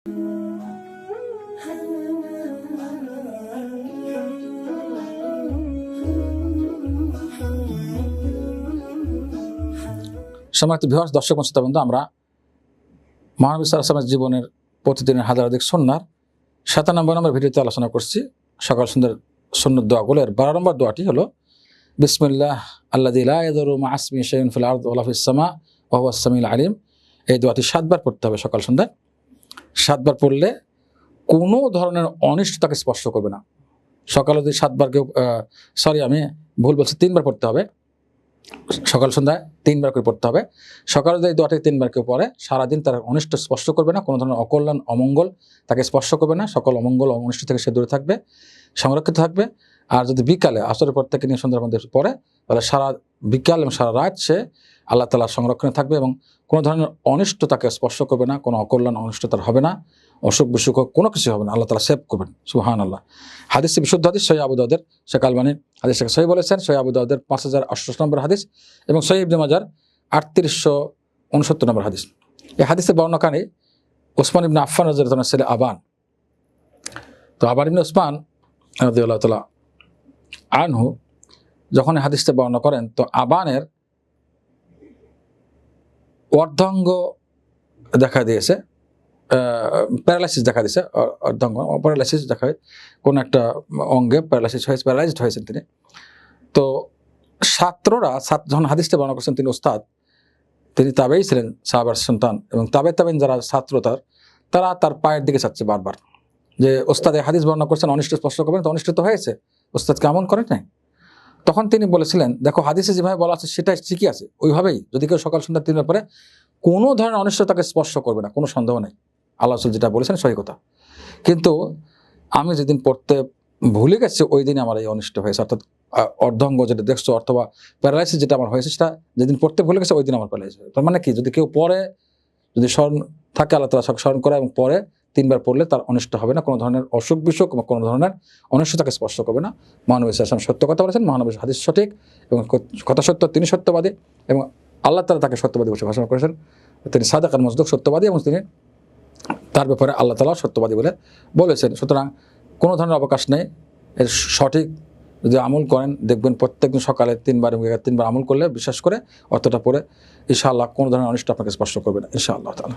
সম্মানিত ভিউয়ার্স, দর্শক ও শ্রোতাবৃন্দ, আমরা মহানবী সাল্লাল্লাহু আলাইহি ওয়াসাল্লামের জীবনের প্রতিদিনের হাজারাধিক সুন্নাহর 97 নম্বর ভিডিওতে আলোচনা করছি সকাল সন্ধ্যার সুন্নত দোয়াগুলো। এর 12 নম্বর দোয়াটি হলো বিসমিল্লাহ আল্লাযী লা ইয়াদুররু মা ইসমিহি শাইউন ফিল আরদি ওয়ালা ফিস সামা ওয়া হুয়াস সামিউল আলিম। এই দোয়াটি 7 বার পড়তে হবে সকাল সন্ধ্যায়। 7 বার পড়লে কোনো ধরনের অনিষ্ট তাকে স্পর্শ করবে না। সকালে যদি 7 বার কেউ আমি ভুল বলছি, 3 বার পড়তে হবে। সকাল সন্ধ্যায় 3 বার করে পড়তে হবে। সকালে যদি দোয়াটি 3 বার কেউ পড়ে, সারাদিন তার অনিষ্ট স্পর্শ করবে না, কোনো ধরনের অকল্যাণ অমঙ্গল তাকে স্পর্শ করবে না। সকল অমঙ্গল অনিষ্ট থেকে সে দূরে থাকবে, সংরক্ষিত থাকবে। আর যদি বিকালে আসরের পর থেকে নিয়ে সন্ধ্যার মধ্যে পড়ে, তাহলে সারা বিকাল এবং সারা রাত সে আল্লাহ তাআলার সংরক্ষণে থাকবে এবং কোনো ধরনের অনিষ্ট তাকে স্পর্শ করবে না, কোনো অকল্যাণ অনিষ্ট তার হবে না, অসুখ বিসুখ কোনো কিছু হবে না। আল্লাহ তাআলা সেভ করবেন। সুবহানাল্লাহ। হাদিসটি বিশুদ্ধ হাদিস, সহিহ আবু দাউদের শেখ আলবানী হাদিসটাকে সহিহ বলেছেন। সহিহ আবু দাউদের 5088 নম্বর হাদিস এবং সহিহ ইবনে মাজার 3869 নম্বর হাদিস। এই হাদিসের বর্ণনাকারী ওসমান ইবনে আফফান রাদিয়াল্লাহু তাআলার ছেলে আবান। তো আবান ইবনে ওসমান রাদিয়াল্লাহু তাআলা আনহু যখন এই হাদিসটা বর্ণনা করেন, তো আবানের অর্ধাঙ্গ দেখা দিয়েছে, প্যারালাইসিস দেখা দিয়েছে, অর্ধাঙ্গ প্যারালাইসিস দেখা, কোনো একটা অঙ্গে প্যারালাইসিস হয়েছে, প্যারালাইজড হয়েছেন তিনি। তো ছাত্ররা যখন হাদিসটা বর্ণনা করছেন, তিনি ওস্তাদ, তিনি তাবেই ছিলেন, সাহাবার সন্তান, এবং তাবেইন যারা ছাত্র তারা তার পায়ের দিকে চাচ্ছে বারবার যে ওস্তাদ এই হাদিস বর্ণনা করছেন, অনিষ্ট স্পর্শ করবেন, তো অনিষ্ট তো হয়েছে, ওস্তাদকে এমন করেন নাই। তখন তিনি বলেছিলেন, দেখো হাদিসে যেভাবে বলা আছে সেটাই ঠিকই আছে, ওইভাবেই যদি কেউ সকাল সন্ধ্যা 3 বার পরে কোনো ধরনের অনিষ্ট তাকে স্পর্শ করবে না, কোনো সন্দেহ নেই। আল্লাহ রাসূল যেটা বলেছেন সহি কথা। কিন্তু আমি যেদিন পড়তে ভুলে গেছি ওই দিন আমার এই অনিষ্ট হয়েছে, অর্থাৎ অর্ধাঙ্গ যেটা দেখছো অথবা প্যারালাইসিস যেটা আমার হয়েছে, সেটা যেদিন পড়তে ভুলে গেছে ওই দিন আমার প্যারালাইসিস। তার মানে কি, যদি কেউ পড়ে, যদি স্মরণ থাকে, আল্লাহ তাআলা স্মরণ করে এবং পরে 3 বার পড়লে তার অনিষ্ট হবে না, কোনো ধরনের অসুখ বিসুখ বা কোনো ধরনের অনিষ্ট তাকে স্পর্শ করবে না। মহানবী সাল্লাল্লাহু আলাইহি ওয়াসাল্লাম সত্য কথা বলেছেন, মহানবীর হাদিস সঠিক এবং কথা সত্য, তিনি সত্যবাদী এবং আল্লাহ তাআলা তাকে সত্যবাদী বলে ঘোষণা করেছেন। তিনি সাদাক আর মসদুক, সত্যবাদী, এবং তিনি তার ব্যাপারে আল্লাহ তাআলা সত্যবাদী বলে বলেছেন। সুতরাং কোনো ধরনের অবকাশ নেই। এর সঠিক যদি আমল করেন, দেখবেন প্রত্যেকদিন সকালে 3 বার এবং 3 বার আমল করলে, বিশ্বাস করে অর্থটা পড়ে, ইনশাআল্লাহ কোনো ধরনের অনিষ্ট আপনাকে স্পর্শ করবে না, ইনশাআল্লাহ তাআলা।